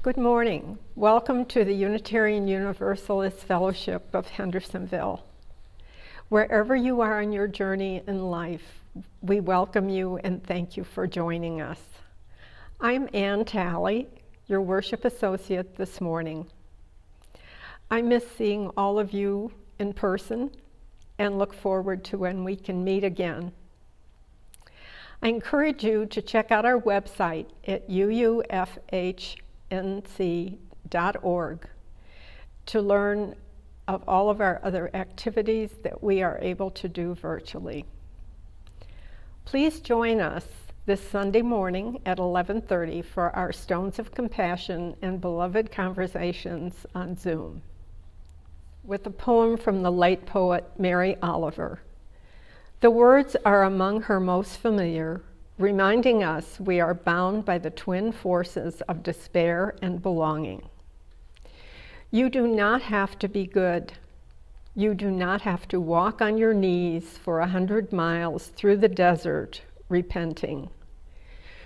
Good morning. Welcome to the Unitarian Universalist Fellowship of Hendersonville. Wherever you are on your journey in life, we welcome you and thank you for joining us. I'm Ann Talley, your worship associate this morning. I miss seeing all of you in person and look forward to when we can meet again. I encourage you to check out our website at uufhnc.org to learn of all of our other activities that we are able to do virtually. Please join us this Sunday morning at 11:30 for our Stones of Compassion and Beloved Conversations on Zoom, with a poem from the late poet Mary Oliver. The words are among her most familiar, reminding us we are bound by the twin forces of despair and belonging. You do not have to be good. You do not have to walk on your knees for 100 miles through the desert repenting.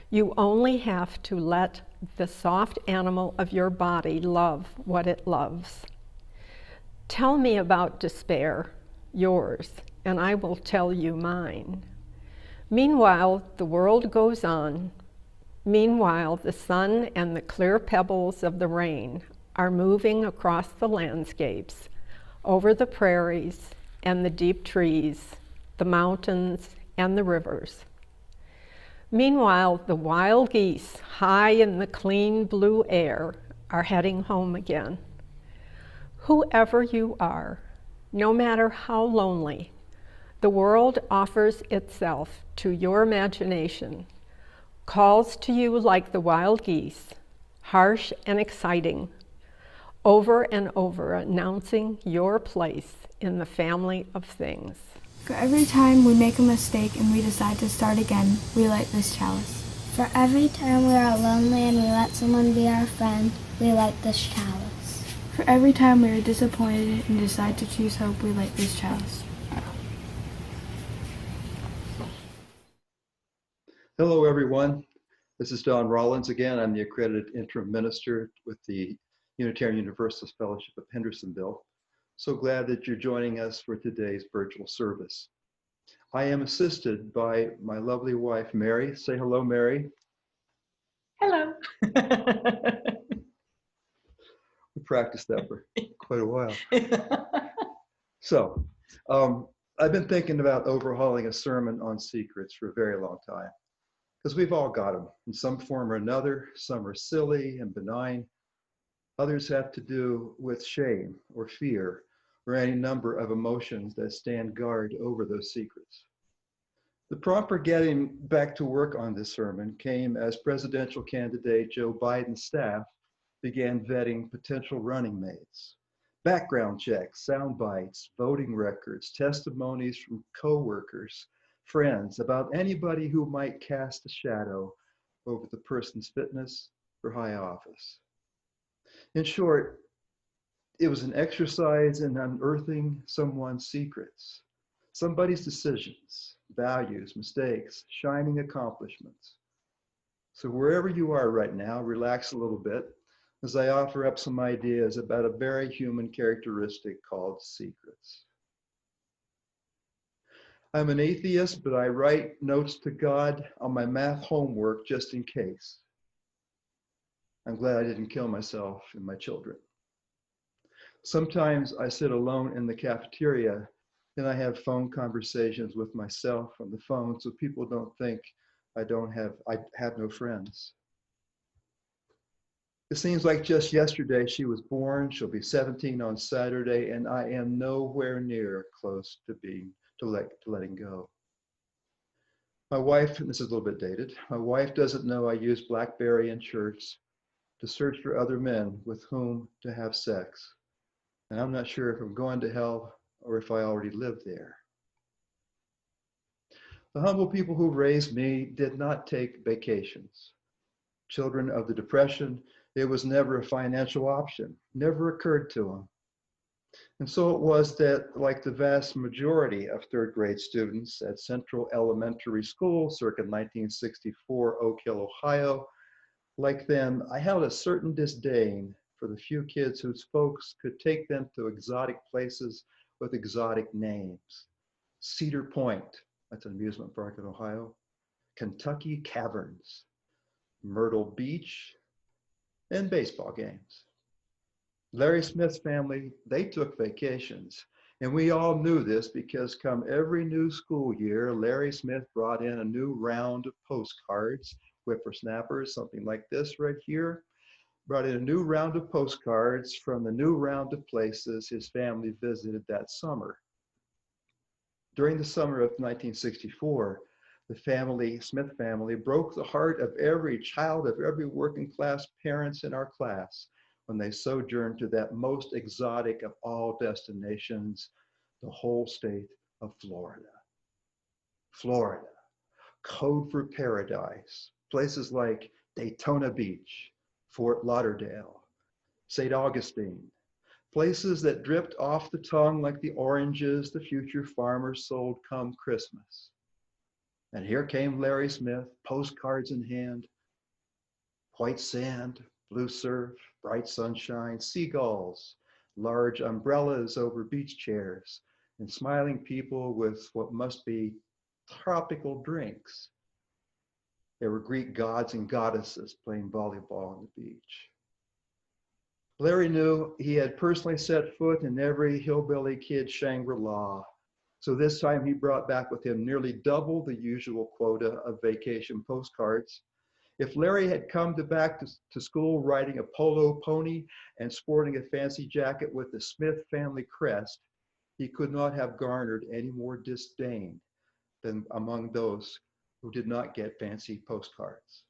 You only have to let the soft animal of your body love what it loves. Tell me about despair, yours, and I will tell you mine. Meanwhile, the world goes on. Meanwhile, the sun and the clear pebbles of the rain are moving across the landscapes, over the prairies and the deep trees, the mountains and the rivers. Meanwhile, the wild geese, high in the clean blue air, are heading home again. Whoever you are, no matter how lonely, the world offers itself to your imagination, calls to you like the wild geese, harsh and exciting, over and over announcing your place in the family of things. For every time we make a mistake and we decide to start again, we light this chalice. For every time we are lonely and we let someone be our friend, we light this chalice. For every time we are disappointed and decide to choose hope, we light this chalice. Hello, everyone. This is Don Rollins again. I'm the accredited interim minister with the Unitarian Universalist Fellowship of Hendersonville. So glad that you're joining us for today's virtual service. I am assisted by my lovely wife, Mary. Say hello, Mary. Hello. We practiced that for quite a while. So, I've been thinking about overhauling a sermon on secrets for a very long time, because we've all got them in some form or another. Some are silly and benign. Others have to do with shame or fear or any number of emotions that stand guard over those secrets. The prompt for getting back to work on this sermon came as presidential candidate Joe Biden's staff began vetting potential running mates. Background checks, sound bites, voting records, testimonies from coworkers, friends about anybody who might cast a shadow over the person's fitness for high office. In short, it was an exercise in unearthing someone's secrets, somebody's decisions, values, mistakes, shining accomplishments. So wherever you are right now, relax a little bit as I offer up some ideas about a very human characteristic called secrets. I'm an atheist, but I write notes to God on my math homework just in case. I'm glad I didn't kill myself and my children. Sometimes I sit alone in the cafeteria and I have phone conversations with myself on the phone so people don't think I have no friends. It seems like just yesterday she was born. She'll be 17 on Saturday, and I am nowhere near close to letting go. My wife, and this is a little bit dated, my wife doesn't know I use BlackBerry in church to search for other men with whom to have sex. And I'm not sure if I'm going to hell or if I already live there. The humble people who raised me did not take vacations. Children of the Depression, it was never a financial option, never occurred to them. And so it was that, like the vast majority of third grade students at Central Elementary School circa 1964 Oak Hill, Ohio, Like them, I held a certain disdain for the few kids whose folks could take them to exotic places with exotic names. Cedar Point, that's an amusement park in Ohio, Kentucky Caverns, Myrtle Beach, and baseball games. Larry Smith's family, they took vacations. And we all knew this because come every new school year, Larry Smith brought in a new round of postcards, whippersnappers, something like this right here, brought in a new round of postcards from the new round of places his family visited that summer. During the summer of 1964, the Smith family, broke the heart of every child of every working class parents in our class when they sojourned to that most exotic of all destinations, the whole state of Florida. Florida, code for paradise. Places like Daytona Beach, Fort Lauderdale, St. Augustine, places that dripped off the tongue like the oranges the future farmers sold come Christmas. And here came Larry Smith, postcards in hand, white sand, blue surf, bright sunshine, seagulls, large umbrellas over beach chairs, and smiling people with what must be tropical drinks. There were Greek gods and goddesses playing volleyball on the beach. Larry knew he had personally set foot in every hillbilly kid Shangri-La. So this time he brought back with him nearly double the usual quota of vacation postcards. If Larry had come back to school riding a polo pony and sporting a fancy jacket with the Smith family crest, he could not have garnered any more disdain than among those who did not get fancy postcards.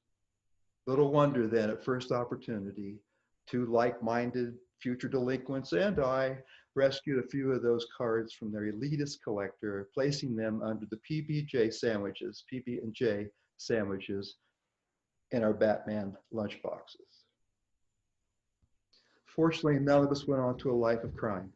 Little wonder then at first opportunity, two like-minded future delinquents and I rescued a few of those cards from their elitist collector, placing them under the PB&J sandwiches in our Batman lunchboxes. Fortunately, none of us went on to a life of crime.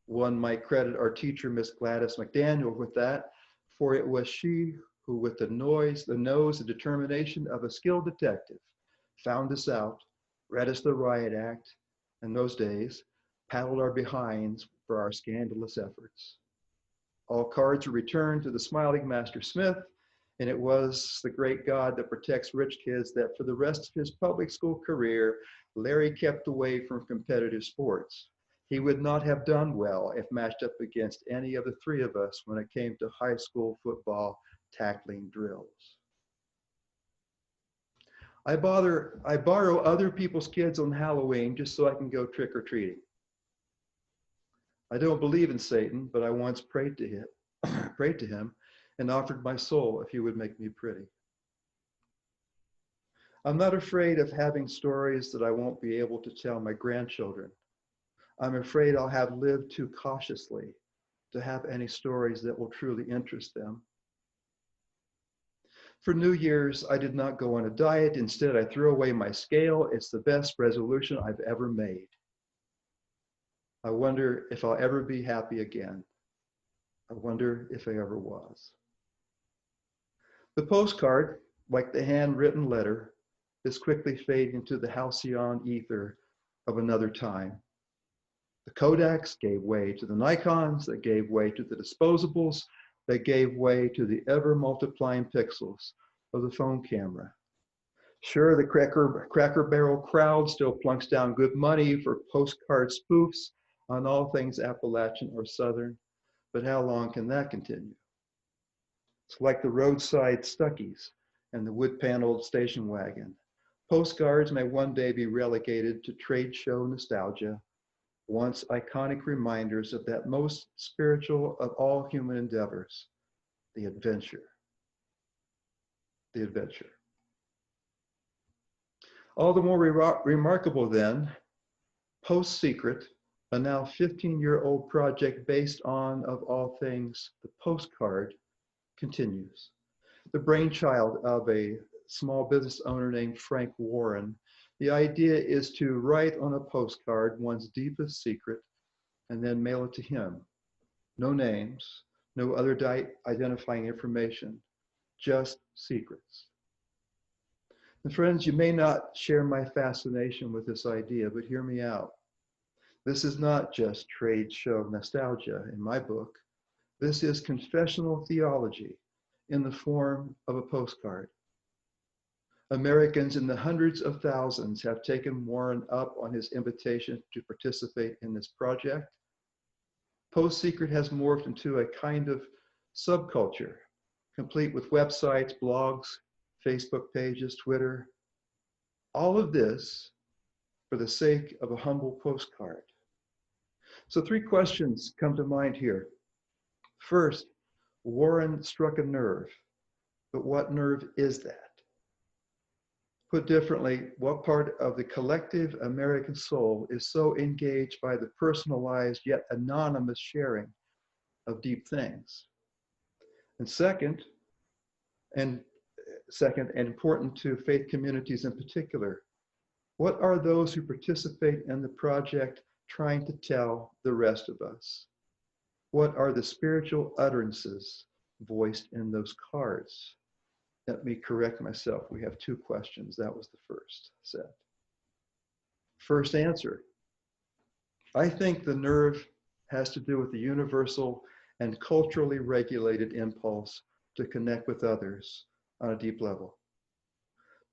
One might credit our teacher, Miss Gladys McDaniel, with that, for it was she who, with the nose, and determination of a skilled detective, found us out, read us the riot act, in those days, paddled our behinds for our scandalous efforts. All cards were returned to the smiling Master Smith, and it was the great God that protects rich kids that for the rest of his public school career, Larry kept away from competitive sports. He would not have done well if matched up against any of the three of us when it came to high school football tackling drills. I borrow other people's kids on Halloween just so I can go trick-or-treating. I don't believe in Satan, but I once prayed to him and offered my soul if he would make me pretty. I'm not afraid of having stories that I won't be able to tell my grandchildren. I'm afraid I'll have lived too cautiously to have any stories that will truly interest them. For New Year's, I did not go on a diet. Instead, I threw away my scale. It's the best resolution I've ever made. I wonder if I'll ever be happy again. I wonder if I ever was. The postcard, like the handwritten letter, is quickly fading into the halcyon ether of another time. The Kodaks gave way to the Nikons, that gave way to the disposables, that gave way to the ever-multiplying pixels of the phone camera. Sure, the Cracker Barrel crowd still plunks down good money for postcard spoofs on all things Appalachian or Southern, but how long can that continue? It's like the roadside Stuckies and the wood-paneled station wagon. Postcards may one day be relegated to trade show nostalgia, once iconic reminders of that most spiritual of all human endeavors, the adventure. The adventure. All the more remarkable then, PostSecret, a now 15-year-old project based on, of all things, the postcard, continues. The brainchild of a small business owner named Frank Warren, the idea is to write on a postcard one's deepest secret and then mail it to him. No names, no other identifying information, just secrets. And friends, you may not share my fascination with this idea, but hear me out. This is not just trade show nostalgia in my book. This is confessional theology in the form of a postcard. Americans in the hundreds of thousands have taken Warren up on his invitation to participate in this project. PostSecret has morphed into a kind of subculture, complete with websites, blogs, Facebook pages, Twitter. All of this for the sake of a humble postcard. So 3 questions come to mind here. First, Warren struck a nerve, but what nerve is that? Put differently, what part of the collective American soul is so engaged by the personalized yet anonymous sharing of deep things? And second, and important to faith communities in particular, what are those who participate in the project trying to tell the rest of us? What are the spiritual utterances voiced in those cards? Let me correct myself. We have 2 questions. That was the first set. First answer. I think the nerve has to do with the universal and culturally regulated impulse to connect with others on a deep level.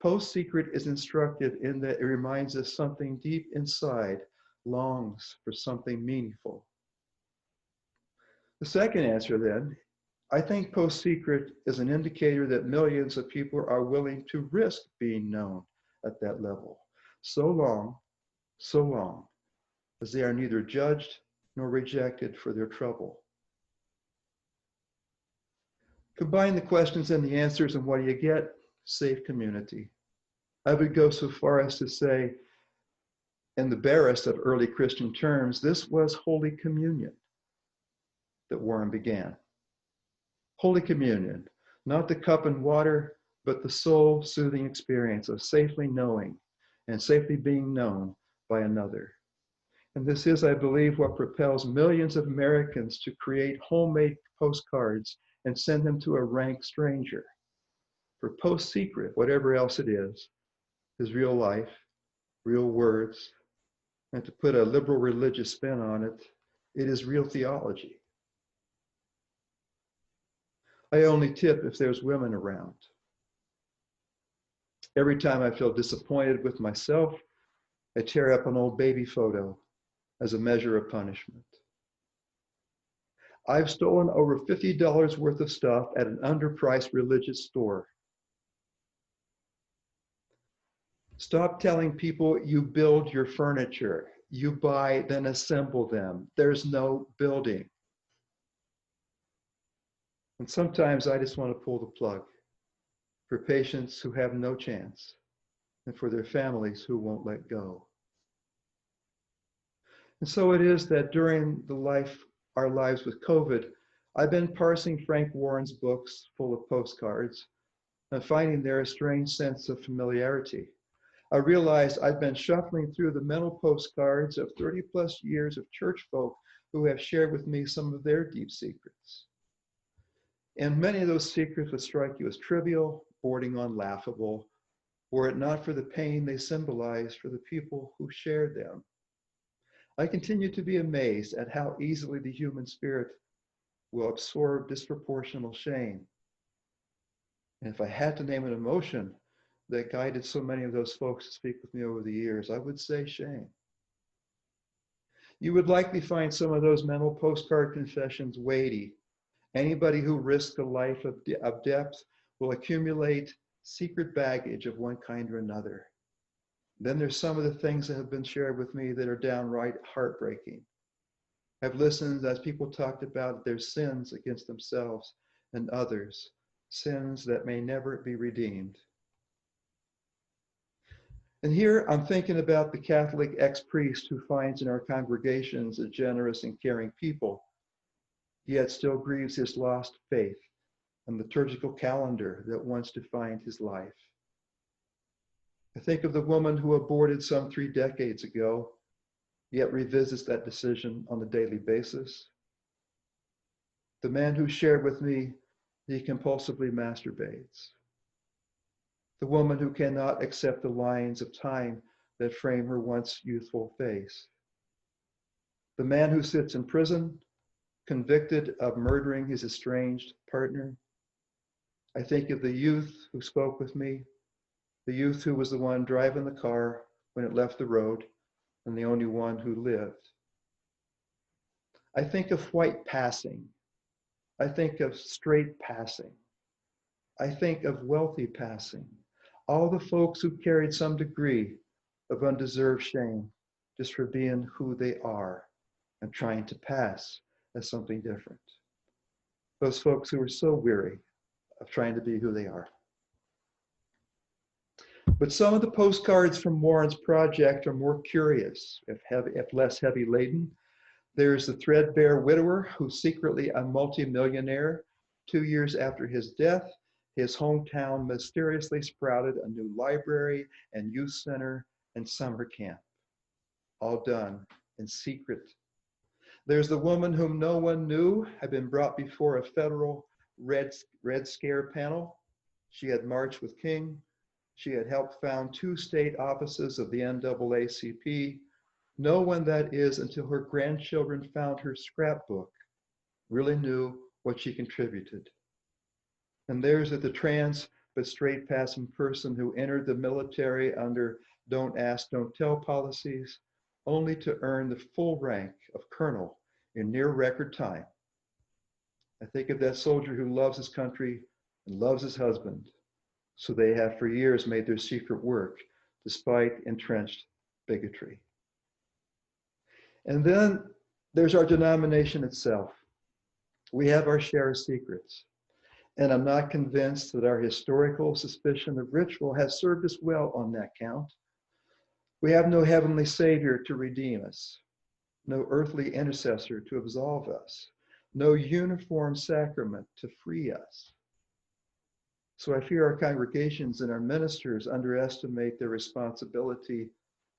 PostSecret is instructive in that it reminds us something deep inside longs for something meaningful. The second answer then, I think PostSecret is an indicator that millions of people are willing to risk being known at that level, so long as they are neither judged nor rejected for their trouble. Combine the questions and the answers, and what do you get? Safe community. I would go so far as to say, in the barest of early Christian terms, this was Holy Communion that Warren began. Holy Communion, not the cup and water, but the soul-soothing experience of safely knowing and safely being known by another. And this is, I believe, what propels millions of Americans to create homemade postcards and send them to a rank stranger. For PostSecret, whatever else it is real life, real words, and to put a liberal religious spin on it, it is real theology. I only tip if there's women around. Every time I feel disappointed with myself, I tear up an old baby photo as a measure of punishment. I've stolen over $50 worth of stuff at an underpriced religious store. Stop telling people you build your furniture. You buy, then assemble them. There's no building. And sometimes I just want to pull the plug for patients who have no chance and for their families who won't let go. And so it is that during our lives with COVID, I've been parsing Frank Warren's books full of postcards and finding there a strange sense of familiarity. I realized I'd been shuffling through the mental postcards of 30 plus years of church folk who have shared with me some of their deep secrets. And many of those secrets would strike you as trivial, bordering on laughable, were it not for the pain they symbolized for the people who shared them. I continue to be amazed at how easily the human spirit will absorb disproportional shame. And if I had to name an emotion that guided so many of those folks to speak with me over the years, I would say shame. You would likely find some of those mental postcard confessions weighty. Anybody who risks a life of depth will accumulate secret baggage of one kind or another. Then there's some of the things that have been shared with me that are downright heartbreaking. I've listened as people talked about their sins against themselves and others, sins that may never be redeemed. And here I'm thinking about the Catholic ex-priest who finds in our congregations a generous and caring people, yet still grieves his lost faith and liturgical calendar that once defined his life. I think of the woman who aborted some 3 decades ago, yet revisits that decision on a daily basis. The man who shared with me he compulsively masturbates. the woman who cannot accept the lines of time that frame her once youthful face, the man who sits in prison, convicted of murdering his estranged partner. I think of the youth who spoke with me, the youth who was the one driving the car when it left the road, and the only one who lived. I think of white passing. I think of straight passing. I think of wealthy passing. All the folks who carried some degree of undeserved shame just for being who they are and trying to pass as something different. Those folks who are so weary of trying to be who they are. But some of the postcards from Warren's project are more curious, if less heavy laden. There's the threadbare widower who's secretly a multimillionaire. 2 years after his death, his hometown mysteriously sprouted a new library and youth center and summer camp, all done in secret. There's the woman whom no one knew had been brought before a federal Red Scare panel. She had marched with King. She had helped found 2 state offices of the NAACP. No one, that is, until her grandchildren found her scrapbook, really knew what she contributed. And there's the trans but straight passing person who entered the military under don't ask, don't tell policies, only to earn the full rank of colonel in near record time. I think of that soldier who loves his country and loves his husband, so they have for years made their secret work despite entrenched bigotry. And then there's our denomination itself. We have our share of secrets. And I'm not convinced that our historical suspicion of ritual has served us well on that count. We have no heavenly savior to redeem us, no earthly intercessor to absolve us, no uniform sacrament to free us. So I fear our congregations and our ministers underestimate their responsibility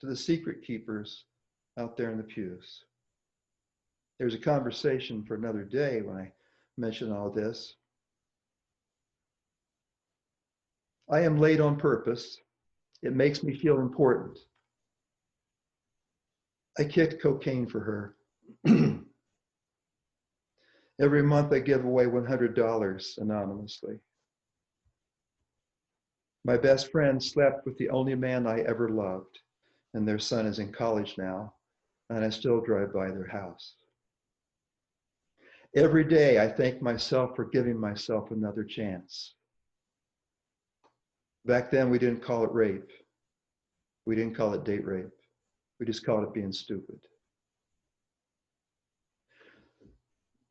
to the secret keepers out there in the pews. There's a conversation for another day when I mention all this. I am late on purpose. It makes me feel important. I kicked cocaine for her. Every month I give away $100 anonymously. My best friend slept with the only man I ever loved, and their son is in college now, and I still drive by their house. Every day I thank myself for giving myself another chance. Back then we didn't call it rape. We didn't call it date rape. We just called it being stupid.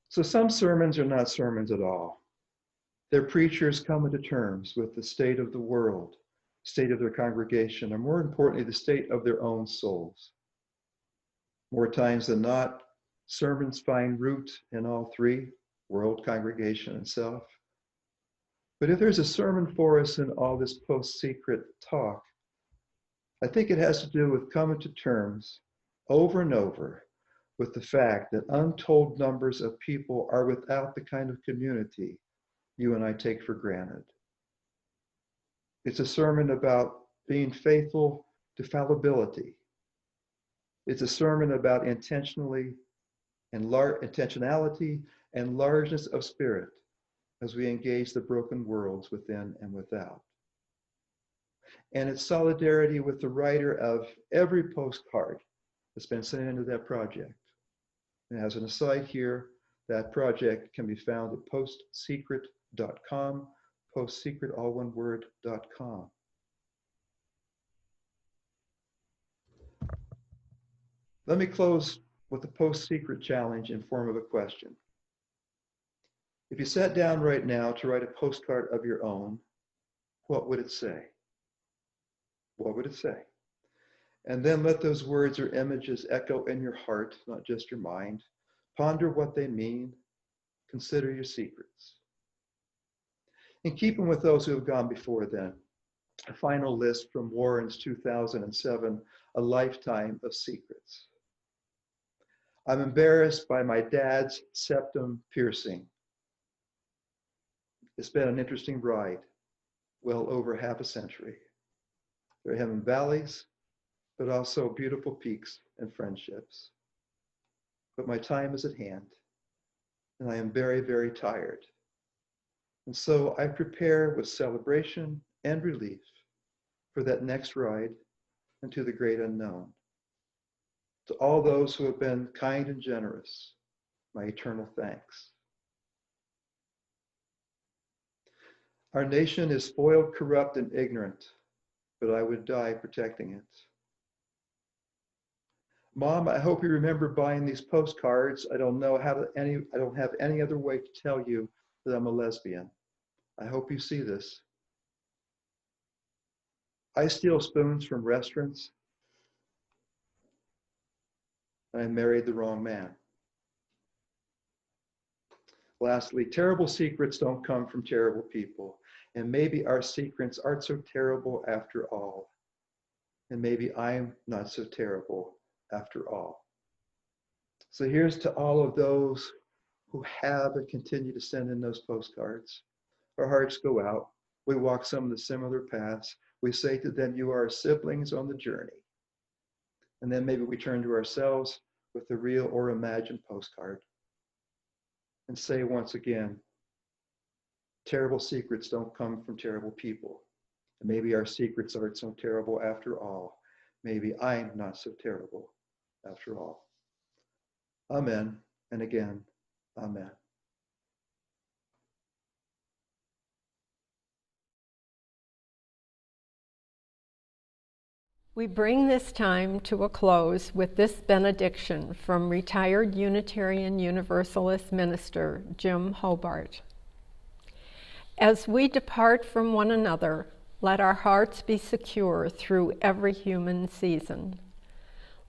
So some sermons are not sermons at all. Their preachers come into terms with the state of the world, state of their congregation, or more importantly, the state of their own souls. More times than not, sermons find root in all three, world, congregation, and self. But if there's a sermon for us in all this post-secret talk, I think it has to do with coming to terms over and over with the fact that untold numbers of people are without the kind of community you and I take for granted. It's a sermon about being faithful to fallibility. It's a sermon about intentionality and largeness of spirit as we engage the broken worlds within and without. And it's solidarity with the writer of every postcard that's been sent into that project. And as an aside here, that project can be found at postsecret.com, postsecret, all one word, .com. Let me close with the post-secret challenge in form of a question. If you sat down right now to write a postcard of your own, what would it say? What would it say? And then let those words or images echo in your heart, not just your mind. Ponder what they mean. Consider your secrets. In keeping with those who have gone before then, a final list from Warren's 2007, A Lifetime of Secrets. I'm embarrassed by my dad's septum piercing. It's been an interesting ride. well over half a century. There have been valleys, but also beautiful peaks and friendships. But my time is at hand, and I am very, very tired. And so I prepare with celebration and relief for that next ride into the great unknown. To all those who have been kind and generous, my eternal thanks. Our nation is spoiled, corrupt, and ignorant, but I would die protecting it. Mom, I hope you remember buying these postcards. I don't have any other way to tell you that I'm a lesbian. I hope you see this. I steal spoons from restaurants, and I married the wrong man. Lastly, terrible secrets don't come from terrible people. And maybe our secrets aren't so terrible after all. And maybe I'm not so terrible after all. So here's to all of those who have and continue to send in those postcards. Our hearts go out. We walk some of the similar paths. We say to them, you are siblings on the journey. And then maybe we turn to ourselves with a real or imagined postcard and say once again, terrible secrets don't come from terrible people. And maybe our secrets aren't so terrible after all. Maybe I'm not so terrible after all. Amen. And again, amen. We bring this time to a close with this benediction from retired Unitarian Universalist minister Jim Hobart. As we depart from one another, let our hearts be secure through every human season.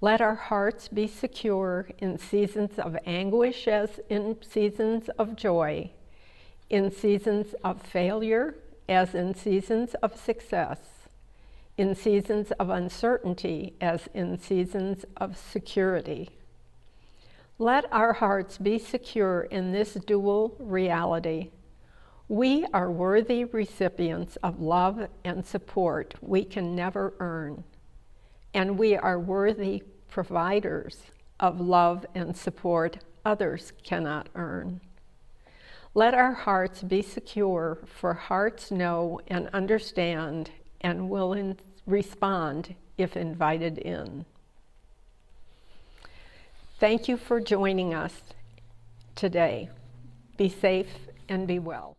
Let our hearts be secure in seasons of anguish as in seasons of joy, in seasons of failure as in seasons of success, in seasons of uncertainty as in seasons of security. Let our hearts be secure in this dual reality. We are worthy recipients of love and support we can never earn, and we are worthy providers of love and support others cannot earn. Let our hearts be secure, for hearts know and understand and will respond if invited in. Thank you for joining us today. Be safe and be well.